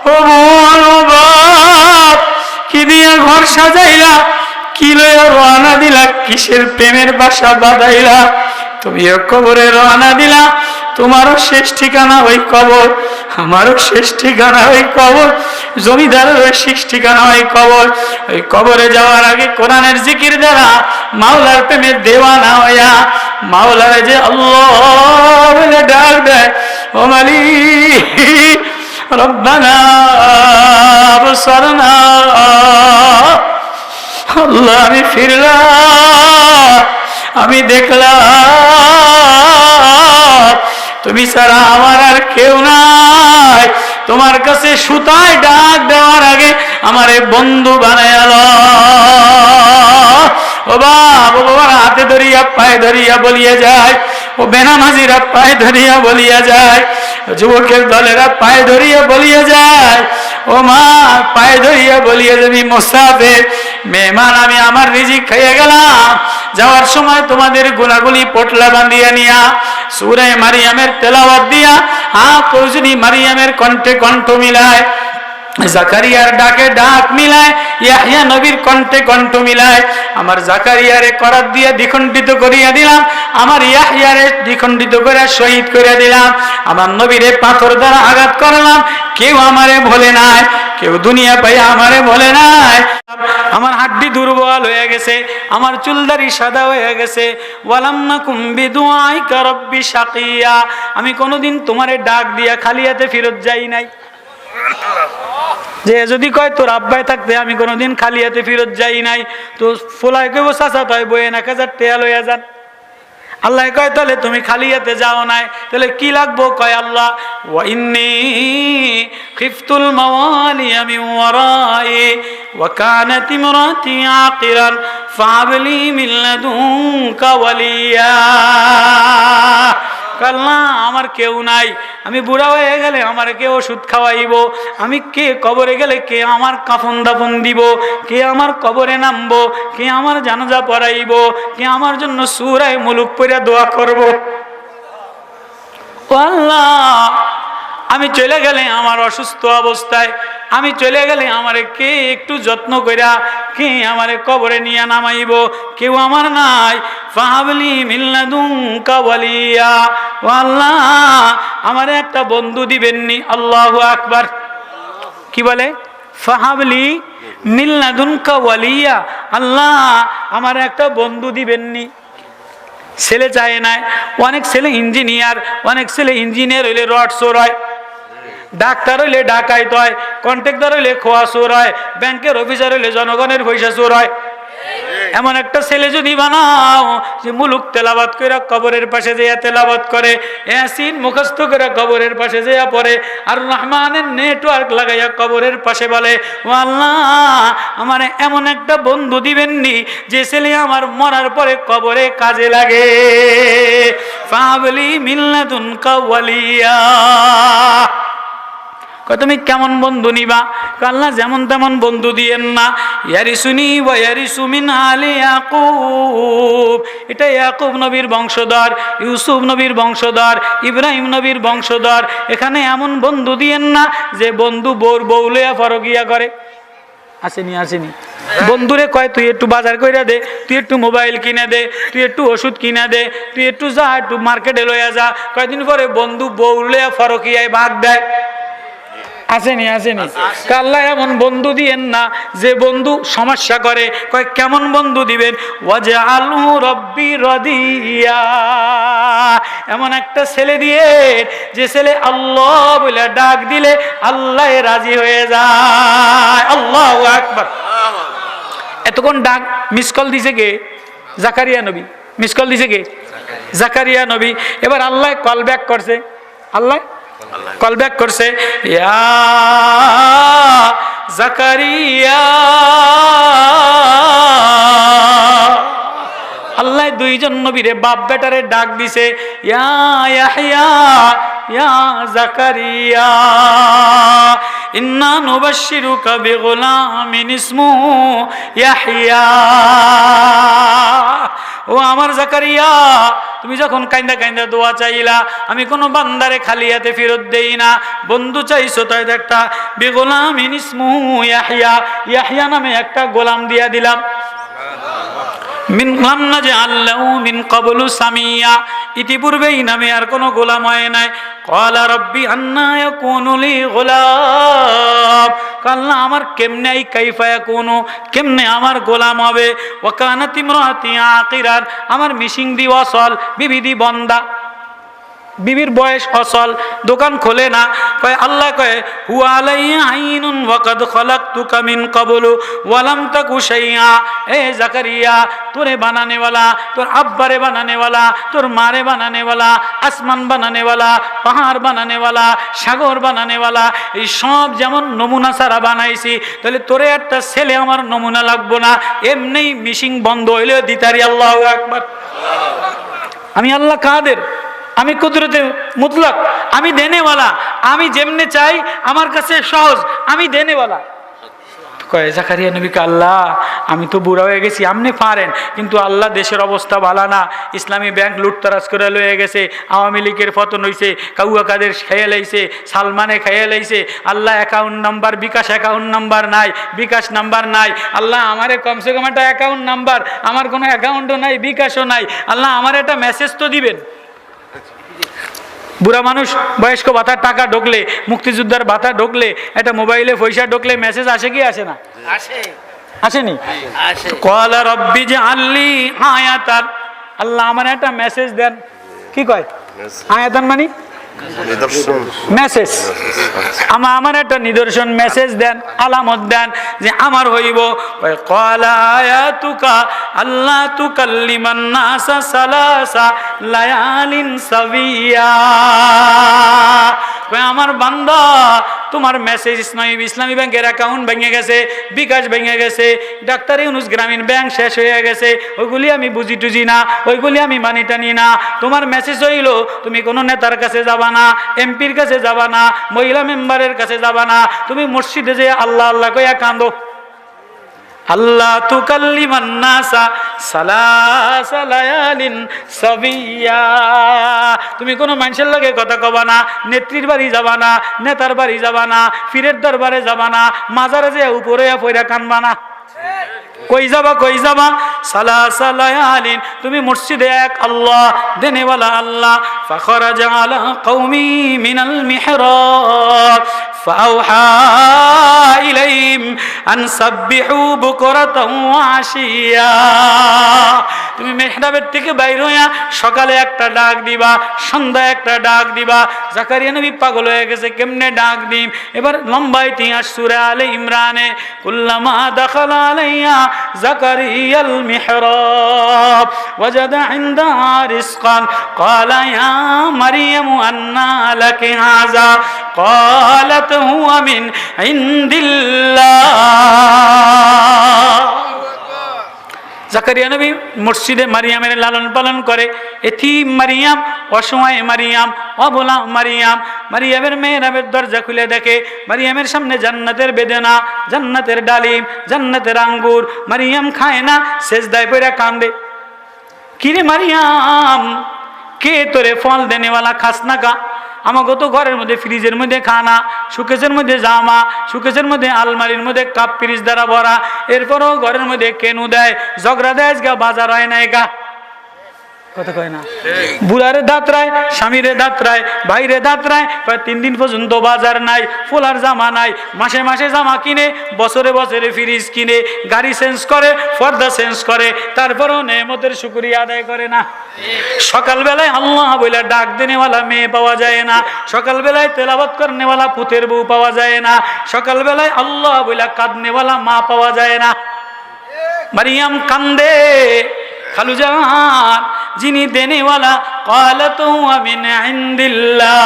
ও বোন, ও বাপ, কি দিয়া ঘর সাজাইলা, কি লইয়া রওনা দিলা, কিসের প্রেমের বাসা বাঁধাইলা, তুমিও কবরে রওনা দিলা। তোমারও শেষ ঠিকানা ওই কবর, আমারও শেষ ঠিকানা ওই কবর, জমিদারেরও শেষ ঠিকানা ওই কবর। ওই কবরে যাওয়ার আগে কোরআনের জিকির দ্বারা মাওলার প্রেমে দেওয়ানা হইয়া মাওলারে যে আল্লাহ বলে ডাক দেয়, ও মালিক রব্বানা আবসারনা, আল্লাহ আমি ফিরলাম, আমি দেখলাম তুমি ছাড়া আমার আর কেউ নাই। তোমার কাছে সুতায় ডাক দেওয়ার আগে আমারে বন্ধু বানায়াল। ও বাপ, ও বাবার হাতে ধরিয়া পায়ে ধরিয়া বলিয়া যায়, ও বেনামাজিরা পায়ে ধরিয়া বলিয়া যায়, যুবকের দলেরা পায়ে ধরিয়া বলিয়া যায়, ও মা পায়ে ধরিয়া বলিয়া যাবি মুসাফির মেহমান, আমি আমার রিজিক খাইয়া গেলাম, যাওয়ার সময় তোমাদের গুনাগুলি পটলা বান্ধিয়া নিয়া সূরা মারিয়ামের তেলাওয়াত দিয়া প্রয়োজনী মারিয়ামের কণ্ঠে কণ্ঠ মিলায়, জাকারিয়ার ডাকে ডাক মিলায়, ইয়াহইয়া নবীর কণ্ঠে কণ্ঠ মিলায়। আমার জাকারিয়ারে করাত দিয়া দ্বিখণ্ডিত করিয়া দিলাম, আমার ইয়াহইয়ারে দ্বিখণ্ডিত করে শহীদ করে দিলাম, আমার নবীরে পাথর দ্বারা আঘাত করলাম, কেউ আমারে ভোলে নাই, কেউ দুনিয়া পাই আমারে ভোলে নাই। আমার হাড্ডি দুর্বল হয়ে গেছে, আমার চুলদারি সাদা হয়ে গেছে। ওয়ালাম নাকুম বিদুআইকা রাব্বি শাকিয়া, আমি কোনোদিন তোমারে ডাক দিয়া খালি হাতে ফেরত যাই নাই। যে যদি কয় তোর আব্বাই থাকতে আমি কোনোদিন খালি হাতে ফেরত যাই নাই, তো ফোলায় কইব চাচা তাই বই 1000 টাকা লইয়া যান। আল্লাহ কয় তাহলে তুমি খালি হাতে যাও নাই, তাহলে কি লাগবো? কয় আল্লাহ ওয়া ইন্নী খিফতুল মাওয়ালিয়া মিন ওয়ারাই ওয়া কানাত ইমরাতি আকিরান ফাবলি মিন লাদুনকা ওয়ালিয়া। কাল্লা আমার কেউ নাই, আমি বুড়া হয়ে গেলে আমার কে ওষুধ খাওয়াইব, আমি কে কবরে গেলে কে আমার কাফন দাফন দিব, কে আমার কবরে নামবো, কে আমার জানাজা পড়াইব, কে আমার জন্য সূরা মুলুক পড়ে দোয়া করব। ও আল্লাহ, আমি চলে গেলে আমার অসুস্থ অবস্থায়, আমি চলে গেলে আমারে কে একটু যত্ন কইরা কে আমারে কবরে নিয়ে নামাইব, কেউ আমার নাই। ফাহাবলি মিন লাদুনকা ওয়ালিয়া, ও আল্লাহ আমারে একটা বন্ধু দিবেননি। আল্লাহু আকবার। কি বলে? ফাহাবলি মিন লাদুনকা ওয়ালিয়া, আল্লাহ আমারে একটা বন্ধু দিবেননি। ছেলে চায় না, অনেক ছেলে ইঞ্জিনিয়ার, অনেক ছেলে ইঞ্জিনিয়ার হইলে রড চোর হয়, ডাক্তার হইলে ডাকাইত হয়, কন্ট্রাক্টর হইলে খোয়া চোর হয়, ব্যাংকের অফিসার হইলে জনগণের পয়সা চোর হয়। এমন একটা ছেলে যদি বানাও যে মুলুক তেলাওয়াত করে কবরের পাশে যেয়া তেলাওয়াত করে, ইয়াসিন মুখস্থ করে কবরের পাশে যেয়া পড়ে, আর রহমানের নেটওয়ার্ক লাগাইয়া কবরের পাশে বলে, ও আল্লাহ আমারে এমন একটা বন্ধু দিবেননি যে ছেলে আমার মরার পরে কবরে কাজে লাগে। ফাবলি মিন লাদুনকা ওয়ালিয়া। তুমি কেমন বন্ধু নিবা? আল্লাহ যেমন তেমন বন্ধু দিয়েন না। ইয়ারিসুনি ওয়া ইয়ারিসু মিন আলি ইয়াকুব, এটা ইয়াকুব নবীর বংশধর, ইউসুফ নবীর বংশধর, ইব্রাহিম নবীর বংশধর। এখানে এমন বন্ধু দিয়েন না যে বন্ধু বউর বউলিয়া ফরকিয়া করে। আসেনি আসেনি বন্ধুরে কয় তুই একটু বাজার কইরা দে, তুই একটু মোবাইল কিনে দে, তুই একটু ওষুধ কিনে দে, তুই একটু যা, একটু মার্কেটে লইয়া যা। কয়দিন পরে বন্ধু বউলিয়া ফরকিয়ায় ভাগ দেয়। আসেনি আসেনি? আল্লাহ এমন বন্ধু দিয়েন না যে বন্ধু সমস্যা করে। কয় কেমন বন্ধু দিবেন? ওয়াজআলহু রাব্বি রাদিয়া, এমন একটা ছেলে দিয়ে যে ছেলে আল্লাহ বলে ডাক দিলে আল্লাহ রাজি হয়ে যায়। আল্লাহু আকবার। এতক্ষণ ডাক মিস কল দিছে কে? জাকারিয়া নবী। মিস কল দিছে কে? জাকারিয়া নবী। এবার আল্লাহ কল ব্যাক করছে, আল্লাহ কল ব্যাক করছে, ইয়া জাকারিয়া। আল্লাহ দুইজন নবীরে বাপ বেটারে ডাক দিছে, ইয়া ইয়াহইয়া ইয়া জাকারিয়া। ইন্না নুবাশশিরুকা বিগুলামিন ইসমুহু ইয়াহইয়া। ও আমার জাকারিয়া, তুমি যখন কাইন্দা কাইন্দা দোয়া চাইলা, আমি কোনো বান্দারে খালি হাতে ফেরত দেই না। বন্ধু চাইছো তাই একটা বিগুলামিন ইসমুহু ইয়াহইয়া, ইয়াহইয়া নামে একটা গোলাম দিয়া দিলাম। মিন লাম নাজআল লাহু মিন ক্বাবলু সামিয়া, ইতিপূর্বেই নামে আর কোনো গোলাম হয় নাই। ক্বালা রাব্বি আন্না ইয়াকুনু লি গোলাম, আল্লাহ আমার কেমনে এই কাইফা ইয়াকুনু, কেমনে আমার গোলাম হবে। ওয়া কানাত ইমরাতি আকিরান, আমার মিশিং দি ওয়াসল, বিবিদি বন্দা, বিবির বয়স অসল, দোকান খোলে না। কয় আল্লাহ কয় হুয়া আলাইয়া আইনুন ওয়া কাদ খালাকতুকা মিন ক্বাবলু ওয়া লাম তাকু শাইআ। এ জাকারিয়া, তোরে বানানেওয়ালা, তোর আব্বারে বানানেওয়ালা, তোর মারে বানানেওয়ালা, আসমান বানানেওয়ালা, পাহাড় বানানেওয়ালা, সাগর বানানেওয়ালা, এই সব যেমন নমুনা ছাড়া বানাইছি, তাহলে তোরে একটা ছেলে আমার নমুনা লাগবো না? এমনি মিশিং বন্ধ হইলে দিতারি। আল্লাহু আকবার। আমি আল্লাহ কাদের, আমি কুদরতে মুতলাক, আমি দেনেওয়ালা, আমি যেমনে চাই আমার কাছে সহজ, আমি দেনেওয়ালা। কয় জাকারিয়া নবীকে, আল্লাহ আমি তো বুড়া হয়ে গেছি, আপনি পারেন, কিন্তু আল্লাহ দেশের অবস্থা ভালো না, ইসলামী ব্যাংক লুটতারাজ করে লয়ে গেছে, আওয়ামী লীগের পতন হয়েছে, কাউয়া কাদের খেয়ে লাইছে, সালমানে খেয়ে লাইছে। আল্লাহ অ্যাকাউন্ট নাম্বার, বিকাশ অ্যাকাউন্ট নাম্বার নাই, বিকাশ নাম্বার নাই। আল্লাহ আমারে কমসে কম একটা অ্যাকাউন্ট নাম্বার, আমার কোনো অ্যাকাউন্টও নাই, বিকাশও নাই। আল্লাহ আমার একটা মেসেজ তো দিবেন। বুড়া মানুষ বয়স্ক ভাতার টাকা ঢুকলে, মুক্তিযোদ্ধার ভাতা ঢুকলে, একটা মোবাইলে পয়সা ঢুকলে মেসেজ আসে কি আসে না? আসেনি? ক্বালা রাব্বি জাআললি আয়াতান, আল্লাহ আমার একটা মেসেজ দেন। কি কয় আয়াতান মানে? মেসেজ। আমার একটা নিদর্শন, মেসেজ দেন, আলামত দেন যে আমার হইব। ক্বালা আয়াতুকা আল্লা তুকাল্লিমান নাসা সালাসা লায়ালিন সাবিয়া। আমার বান্দা, তোমার মেসেজ ইসলামী ব্যাংকের অ্যাকাউন্ট ভেঙে গেছে, বিকাশ ভেঙে গেছে, ডাক্তার ইউনুস গ্রামীণ ব্যাংক শেষ হয়ে গেছে, ওইগুলি আমি বুঝি টুঝি না, ওইগুলি আমি মানি টানি না। তোমার মেসেজ হইল তুমি কোনো নেতার কাছে যাবা না, এমপির কাছে যাবা না, মহিলা মেম্বারের কাছে যাবা না, তুমি মসজিদে যে আল্লাহ আল্লাহ কইয়া কান্দো। আল্লাহ তুকাল্লিমান নাসা সালাসা লায়ালিন সাবিয়া, তুমি কোনো মানুষের লাগে কথা কবা না, নেত্রীর বাড়ি যাবা না, নেতার বাড়ি যাবা না, পীরের দরবারে যাবা না, মাজারে যে উপরে পয়রা কানবা না। কই যাবা, কই যাবা? সালাসা লায়ালিন, তুমি মসজিদে এক আল্লাহ, দেনেওয়ালা আল্লাহ। ফাখরাজা আলা কওমি মিনাল মিহরাব ফাআওহা ইলাইহিম আন সাব্বিহু বুকরাতাও ওয়া আশিয়া। তুমি মেহরাবের থেকে বাইর হইয়া সকালে একটা ডাক দিবা, সন্ধ্যায় একটা ডাক দিবা। জাকারিয়া নবী পাগল হয়ে গেছে, কেমনে ডাক দিম? এবার লম্বা ইতিহাস সূরা আলে ইমরানে, কুল্লামা দাখালা আলাইয়া জাকারিয়াল মিহরাব ওয়াজাদা ইনদাহা রিজকান ক্বালা ইয়া মারইয়ামু আন্না লাকি হাযা ক্বালাত হুয়া মিন ইনদিল্লাহ। জাকারিয়া নবী মসজিদে মারিয়ামের লালন পালন করে। এতিম মারিয়াম, অসময় মারিয়াম, অবলা মারিয়াম। মারিয়ামের মেহরাবের দরজা খুলে দেখে মারিয়ামের সামনে জান্নাতের বেদেনা, জান্নাতের ডালিম, জান্নাতের আঙ্গুর। মারিয়াম খায় না, সেজদায় পড়ে কান্দে। কিরে মারিয়াম, কে তোরে ফল দেনেওয়ালা, খাস না কা? আমাকে তো ঘরের মধ্যে ফ্রিজের মধ্যে খানা, সুকেশের মধ্যে জামা, সুকেশের মধ্যে আলমারির মধ্যে কাপ ফ্রিজ দ্বারা ভরা, এরপরও ঘরের মধ্যে কেনু দেয়, ঝগড়া দেয়, গা বাজার হয় না গা। কথা কয় না? বুড়ারে দাঁতরায়, স্বামীরে দাঁতরায়, ভাইরে দাঁতরায়, 3 দিন পর্যন্ত বাজার নাই, ফোলার জামা নাই, মাসে মাসে জামা কিনে, বছরে বছরে ফ্রিজ কিনে, গাড়ি চেঞ্জ করে, পর্দা চেঞ্জ করে, তারপরও নেমতের শুকরিয়া আদায় করে না। সকালবেলায় আল্লাহ বলে ডাক দেনেওয়ালা মেয়ে পাওয়া যায় না, সকালবেলায় তেলাওয়াত করনেওয়ালা পুতের বউ পাওয়া যায় না, সকালবেলায় আল্লাহ বলে কাঁদনেওয়ালা মা পাওয়া যায় না। মারিয়াম কান্দে, খালুজান যিনি দেনেওয়ালা, ক্বালাতু ওয়া মিন ইনদিল্লাহ,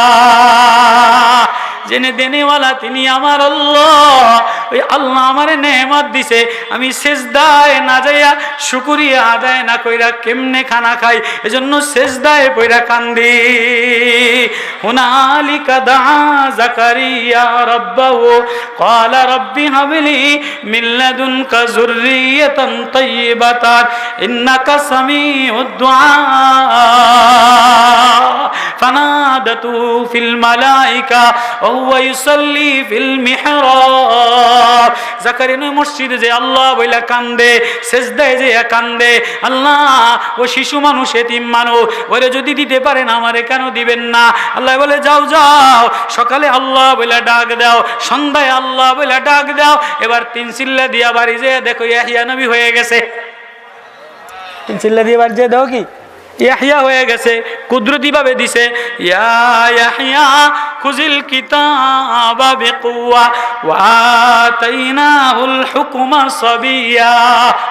জেনে দেনেওয়ালা তিনি আমার আল্লাহ। ওই আল্লাহ আমার নেয়ামত দিছে, আমি সেজদায় না যাইয়া শুকরিয়া আদায় না কইরা কেমনে খানা খাই, এজন্য সেজদায় পইরা কান্দি। হুনালিকা দা জাকারিয়া রাব্বাহু ক্বালা রাব্বি হাবলি মিন লাদুনকা যুররিয়াতান তাইয়্যিবাতান ইন্নাকা সামিউদ দুআ ফানাদাতু ফিল মালাইকা ওয়া হুয়া ইউসাল্লি ফিল মিহরাব। জাকারিয়া মসজিদে যে আল্লাহ বইলা কান্দে, সেজদায় যে কান্দে, আল্লাহ ও শিশু মানুষ, এতিম মানুষ, ওরে যদি দিতে পারেন আমারে কেন দিবেন না? আল্লাহ বলে যাও যাও, সকালে আল্লাহ বলে ডাক দাও, সন্ধ্যায় আল্লাহ বলে ডাক দাও। এবার 3 চিল্লা দিয়া বাড়ি যে দেখো ইয়াহইয়া নবী হয়ে গেছে। 3 চিল্লা দিয়ে বাড়ি যে দাও কি ইয়াহইয়া হয়ে গেছে, কুদরতি ভাবে দিছে। ইয়া ইয়াহইয়া খুযিল কিতাবা বিকুওয়া ওয়া আতাইনাহুল হুকমা সাবিয়া।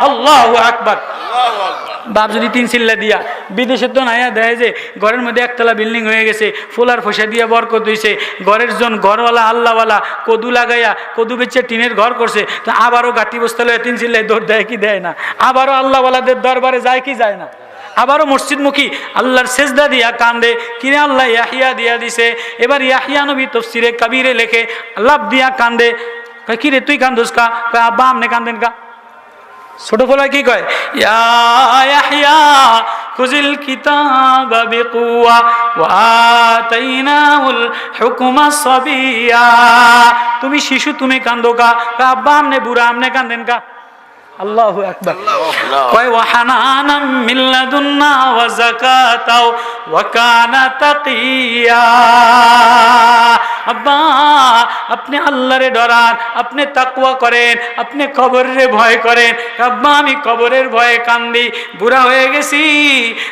আল্লাহু আকবার। বাপ যদি 3 চিল্লা দিয়া, বিদেশে তো নাইয়া দেয় যে ঘরের মধ্যে একতলা বিল্ডিং হয়ে গেছে, ফুলার ফসা দিয়া বরকত হইছে, ঘরের জন ঘরওয়ালা আল্লাহওয়ালা কদু লাগাইয়া কদু বেচে টিনের ঘর করছে, তো আবারও গাটি বস্তা লয়ে 3 চিল্লায় দৌড় দেয় কি দেয় না? আবারও আল্লাহওয়ালাদের দরবারে যায় কি যায় না? আবারও মসজিদমুখী আল্লাহর সেজদা দিয়া কান্দে, কিরে আল্লাহ ইয়াহইয়া দিয়া দিছে। এবার ইয়াহইয়া নবী তাফসীরে কবিরে লেখে লাভ দিয়া কান্দে। কয় কিরে তুই কান্দোস কা? কয় আব্বা আপনি কান্দেন কা? ছোট ফলায় কি কয়? ইয়া ইয়াহইয়া খুযিল কিতাবা বিকুওয়া ওয়া আতাইনাহুল হুকমা সাবিয়া। তুমি শিশু তুমি কান্দো কা? কয় আব্বা আপনি বুড়া আপনি কান্দেন কা? আল্লাহু আকবার। কয় ওয়া হানানাম মিন লাদুন্না ওয়া যাকাতাও ওয়া কানা তাকিয়া। আব্বা আপনি আল্লাহরে ডরান, আপনি তাকওয়া করেন, আপনি কবরের ভয় করেন। আব্বা আমি কবরের ভয়ে কান্দি, বুড়া হয়ে গেছি,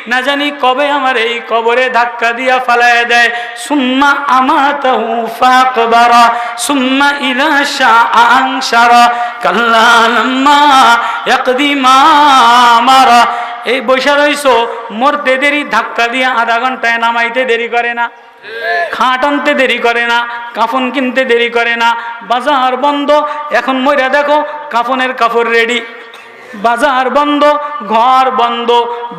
না জানি কবে আমার এই কবরে ধাক্কা দিয়া ফালায় দেয়। সুম্মা আমাতাহু ফাকবারা সুম্মা ইযা শাআ আনশারা কাল্লা লাম্মা ইয়াকদি মা আমারা। এই বৈশা রইছো, মরতে দেরি, ধাক্কা দিয়া আধা ঘন্টায় নামাইতে দেরি করে না, খাট আনতে দেরি করে না, কাফন কিনতে দেরি করে না। বাজার বন্ধ, এখন মইরা দেখো কাফনের কাপড় রেডি, বাজার বন্ধ, ঘর বন্ধ।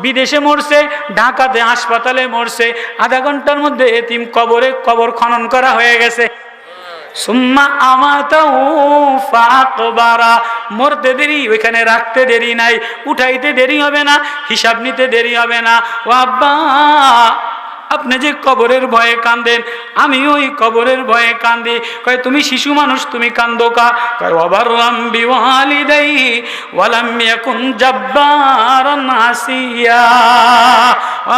বিদেশে মরছে, ঢাকাতে হাসপাতালে মরছে, আধা ঘন্টার মধ্যে এতিম কবরে কবর খনন করা হয়ে গেছে। সুম্মা আমাতাহু ফাকবারা, মরতে দেরি, ওইখানে রাখতে দেরি নাই, উঠাইতে দেরি হবে না, হিসাব নিতে দেরি হবে না। ও আব্বা আপনি যে কবরের ভয়ে কান্দেন, আমি ওই কবরের ভয়ে কান্দি। কয় তুমি শিশু মানুষ তুমি কান্দো কা? কয় ওয়াবাররাম বিওয়ালিদাইহি ওয়া লাম ইয়াকুন জাব্বারান আসিয়া।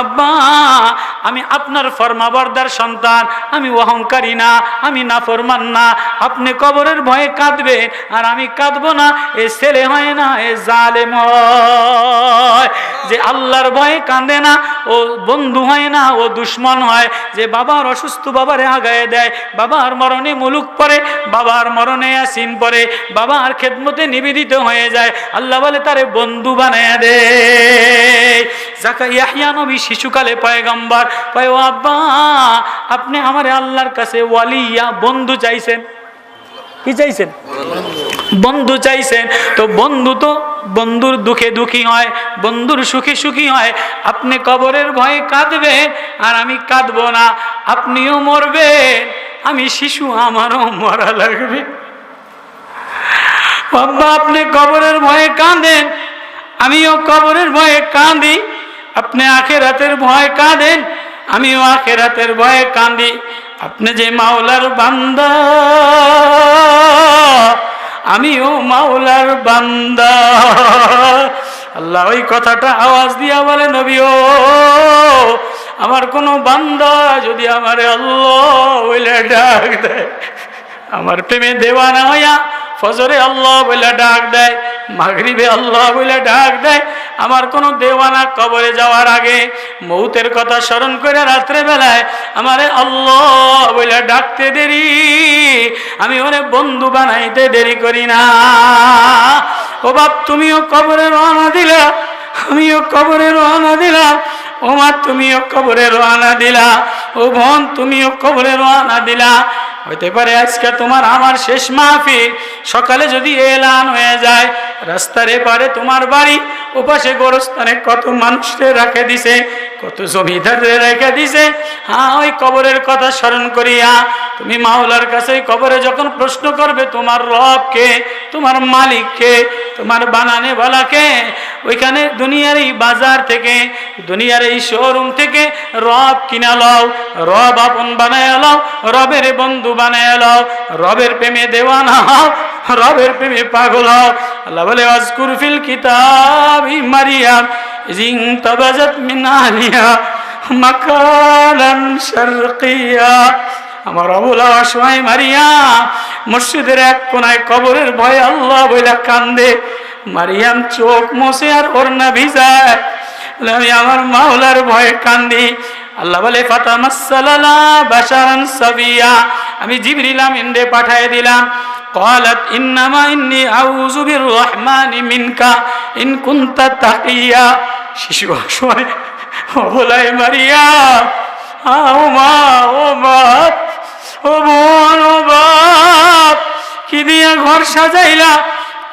আব্বা আমি আপনার ফরমাবরদার সন্তান, আমি অহংকারী না, আমি নাফরমান না। আপনি কবরের ভয়ে কাঁদবেন আর আমি কাঁদবো না, এ ছেলে হয় না, এ জালেম হয়। যে আল্লাহর ভয়ে কাঁদে না ও বন্ধু হয় না, ও দুশ্মন হয়। যে বাবার অসুস্থ বাবারে আগায় দেয়, বাবার মরণে মুলুক পড়ে, বাবার মরণে ইয়াসিন পড়ে, বাবার খেদমতে নিবেদিত হয়ে যায়, আল্লাহ বলে তারে বন্ধু বানায় দেয়। ইয়াহইয়া নবী শিশুকালে পয়গম্বর। কয় ও আব্বা আপনি আমারে আল্লাহর কাছে ওয়ালিয়া বন্ধু চাইছেন, কি চাইছেন? বন্ধু চাইছেন। তো বন্ধু তো বন্ধুর দুঃখে দুঃখী হয়, বন্ধুর সুখে সুখী হয়। আপনি কবরের ভয়ে কাঁদবেন আর আমি কাঁদবো না। আপনিও মরবেন, আমি শিশু, আমারও মরা লাগবে। বাবা আপনি কবরের ভয়ে কাঁদেন, আমিও কবরের ভয়ে কাঁদি। আপনি আখিরাতের ভয় কাঁদেন, আমিও আখিরাতের ভয়ে কাঁদি। আপনি যে মাওলার বান্দা, আমিও মাওলার বান্দা। আল্লাহ ওই কথাটা আওয়াজ দিয়া বলে নবী ও আমার কোনো বান্দা যদি আমারে আল্লাহ বলে ডাক দেয়, আমার প্রেমে দেওয়ানা হইয়া ফজরে আল্লাহ বলে ডাক দেয়, মাগরিবে আল্লাহ বলে ডাক দেয়, আমার কোনো দেওয়ানা কবরে যাওয়ার আগে মৌতের কথা স্মরণ করে রাত্রে বেলায় আমারে আল্লাহ বলে ডাকতে দেরি, আমি ওরে বন্ধু বানাইতে দেরি করি না। ও বাপ তুমিও কবরে রওনা দিলা, আমিও কবরে রওনা দিলাম। ও মা তুমিও কবরে রওনা দিলা, ও বোন তুমিও কবরে রওনা দিলা। হইতে পারে আজকে তোমার আমার শেষ মাহফিল, সকালে যদি এলান হয়ে যায় রাস্তার এপারে তোমার বাড়ি, ওপাশে গোরস্থানে কত মানুষকে রেখে দিছে, কত জমিদারে রেখে দিছে। হ্যাঁ, ওই কবরের কথা স্মরণ করিয়া তুমি মাওলার কাছে ওই কবরে যখন প্রশ্ন করবে তোমার রবকে, তোমার মালিককে, তোমার বানানে বলাকে, ওইখানে দুনিয়ার এই বাজার থেকে, দুনিয়ার এই শোরুম থেকে রব কিনা লও, রব আপন বানায় লও, রবের বন্ধু বানায় লও, রবের প্রেমে দেওয়ানা হও, রবের প্রেমে পাগল হও। আল্লাহ বলে আজকুর ফিল কিতাবি মারিয়াম ইজিং তাবাজাত মিন আহলিহা মাকানান শারকিয়া। আমার অবলা অসহায় মারিয়াম মসজিদের এক কোনায় কবরের ভয়ে আল্লাহ বইলা কান্দে। মারিয়াম চোখ মোছে আর ওড়না ভিজায়, আমি আমার মাওলার ভয়ে কান্দি। আল্লাহ বলে ফাতামাসসালালা বাশারান সাবিয়া, আমি জিবরিল আমিনরে পাঠিয়ে দিলাম। قالت انما اني اعوذ بالرحمن منك ان كنت تقيا। শিশু অসহায় বলায় মারিয়াম, ও মা, ও মা, ও বোন, ও বাপ, কি দিয়া ঘর সাজাইলা,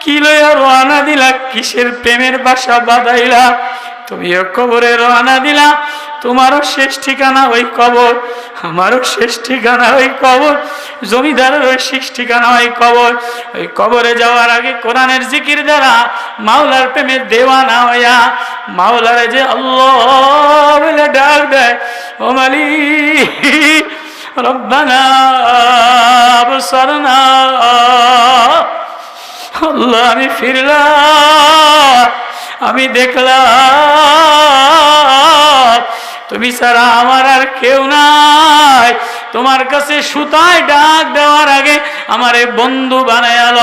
কি লইয়া রওনা দিলা, কিসের প্রেমের বাসা বাঁধাইলা, তুমিও কবরে রওনা দিলা। তোমারও শেষ ঠিকানা ওই কবর, আমারও শেষ ঠিকানা ওই কবর, জমিদারের ওই শেষ ঠিকানা ওই কবর। ওই কবরে যাওয়ার আগে কোরআনের জিকির দ্বারা মাওলার প্রেমে দেওয়ানা হইয়া মাওলারে যে আল্লাহ বলে ডাক দেয়, ও মালিক রব্বানা আবসারনা, আল্লাহ আমি ফিরলাম, আমি দেখলাম তুমি ছাড়া আমার আর কেউ নাই। তোমার কাছে সুতায় ডাক দেওয়ার আগে আমারে বন্ধু বানায়াল।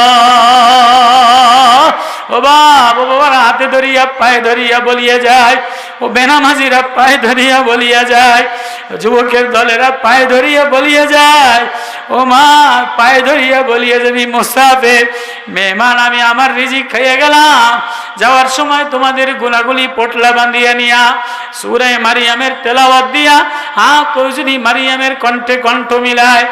ও বাপ, ও বাবার হাতে ধরিয়া পায়ে ধরিয়া বলিয়া যায়, ও বেনামাজিরা পায়ে ধরিয়া বলিয়া যায়, যুবকের দলেরা পায়ে ধরিয়া বলিয়া যায়, ও মা পায়ে ধরিয়া বলিয়া যাবি মুসাফির মেহমান, আমি আমার রিজিক খাইয়ে গেলাম, যাওয়ার সময় তোমাদের গুনাগুলি পোটলা বাঁধিয়া নিয়া সূরা মারিয়ামের তেলাওয়াত দিয়া, হ্যাঁ কেউ যদি মারিয়ামের কণ্ঠে কণ্ঠ মিলায়,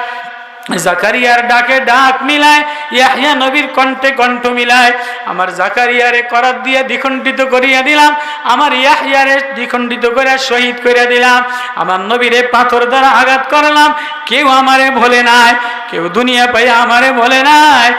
জাকারিয়ার ডাকে ডাক মিলায়, ইয়াহইয়া নবীর কণ্ঠে কণ্ঠ মিলায়, আমার জাকারিয়ারে করাত দিয়ে দ্বিখণ্ডিত করিয়া দিলাম, আমার ইয়াহইয়ারে দ্বিখণ্ডিত করে শহীদ করে দিলাম, আমার নবীরে পাথর দ্বারা আঘাত করলাম, কেউ আমারে ভোলে নাই, কেউ দুনিয়া পাইয়া আমারে ভোলে নাই।